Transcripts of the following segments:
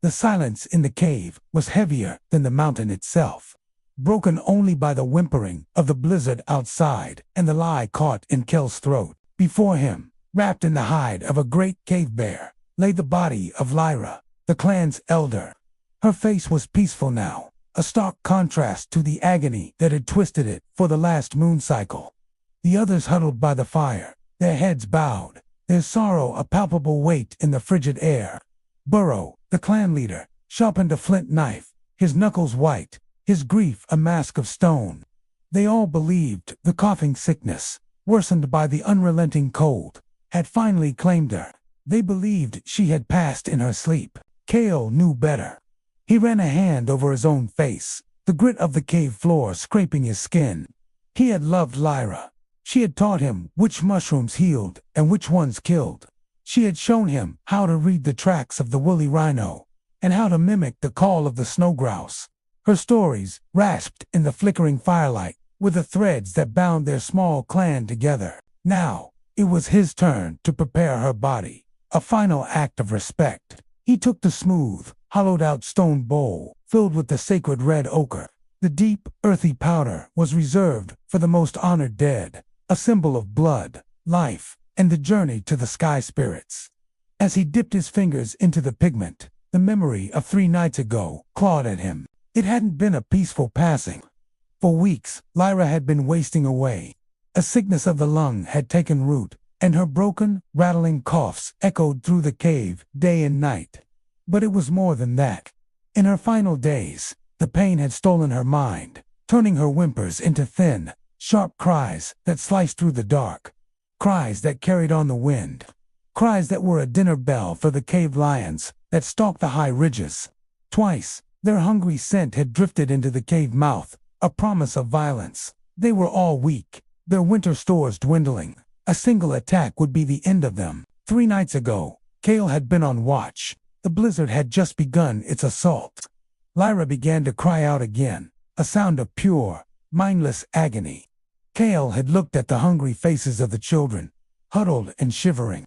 The silence in the cave was heavier than the mountain itself, broken only by the whimpering of the blizzard outside and the lie caught in Kel's throat. Before him, wrapped in the hide of a great cave bear, lay the body of Lyra, the clan's elder. Her face was peaceful now, a stark contrast to the agony that had twisted it for the last moon cycle. The others huddled by the fire, their heads bowed, their sorrow a palpable weight in the frigid air. Burrow, the clan leader, sharpened a flint knife, his knuckles white, his grief a mask of stone. They all believed the coughing sickness, worsened by the unrelenting cold, had finally claimed her. They believed she had passed in her sleep. Kale knew better. He ran a hand over his own face, the grit of the cave floor scraping his skin. He had loved Lyra. She had taught him which mushrooms healed and which ones killed. She had shown him how to read the tracks of the woolly rhino and how to mimic the call of the snow grouse. Her stories, rasped in the flickering firelight, were the threads that bound their small clan together. Now, it was his turn to prepare her body, a final act of respect. He took the smooth, hollowed-out stone bowl filled with the sacred red ochre. The deep, earthy powder was reserved for the most honored dead, a symbol of blood, life, and the journey to the sky spirits. As he dipped his fingers into the pigment, the memory of 3 nights ago clawed at him. It hadn't been a peaceful passing. For weeks, Lyra had been wasting away. A sickness of the lung had taken root, and her broken, rattling coughs echoed through the cave day and night. But it was more than that. In her final days, the pain had stolen her mind, turning her whimpers into thin, sharp cries that sliced through the dark. Cries that carried on the wind. Cries that were a dinner bell for the cave lions that stalked the high ridges. Twice, their hungry scent had drifted into the cave mouth, a promise of violence. They were all weak, their winter stores dwindling. A single attack would be the end of them. 3 nights ago, Kale had been on watch. The blizzard had just begun its assault. Lyra began to cry out again, a sound of pure, mindless agony. Kale had looked at the hungry faces of the children, huddled and shivering.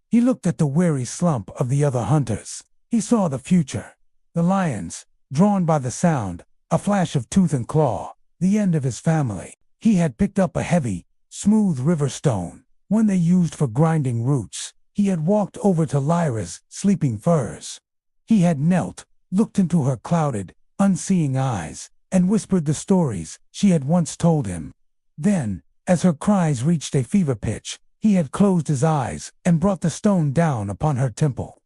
He looked at the weary slump of the other hunters. He saw the future. The lions, drawn by the sound, a flash of tooth and claw, the end of his family. He had picked up a heavy, smooth river stone, one they used for grinding roots. He had walked over to Lyra's sleeping furs. He had knelt, looked into her clouded, unseeing eyes, and whispered the stories she had once told him. Then, as her cries reached a fever pitch, he had closed his eyes and brought the stone down upon her temple.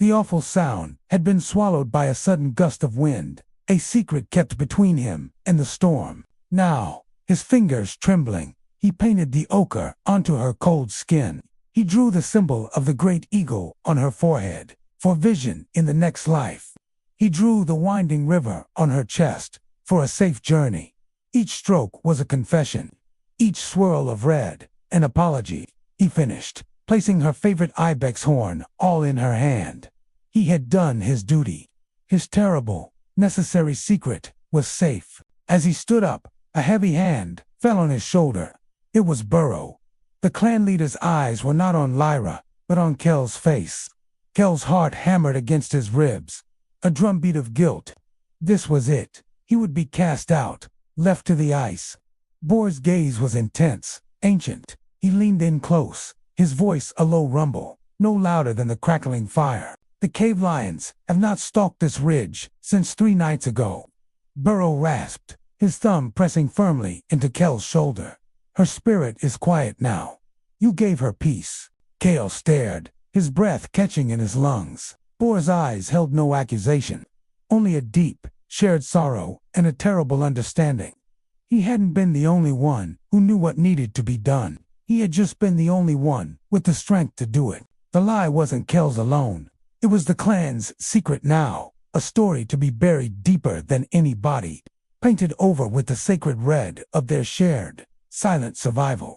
The awful sound had been swallowed by a sudden gust of wind, a secret kept between him and the storm. Now, his fingers trembling, he painted the ochre onto her cold skin. He drew the symbol of the great eagle on her forehead, for vision in the next life. He drew the winding river on her chest, for a safe journey. Each stroke was a confession, each swirl of red, an apology. He finished, placing her favorite ibex horn all in her hand. He had done his duty. His terrible, necessary secret was safe. As he stood up, a heavy hand fell on his shoulder. It was Burrow. The clan leader's eyes were not on Lyra, but on Kel's face. Kel's heart hammered against his ribs, a drumbeat of guilt. This was it. He would be cast out, left to the ice. Boar's gaze was intense, ancient. He leaned in close, his voice a low rumble, no louder than the crackling fire. The cave lions have not stalked this ridge since 3 nights ago. Burrow rasped, his thumb pressing firmly into Kel's shoulder. Her spirit is quiet now. You gave her peace. Kale stared, his breath catching in his lungs. Boar's eyes held no accusation, only a deep, shared sorrow and a terrible understanding. He hadn't been the only one who knew what needed to be done. He had just been the only one with the strength to do it. The lie wasn't Kel's alone. It was the clan's secret now, a story to be buried deeper than any body, painted over with the sacred red of their shared, silent survival.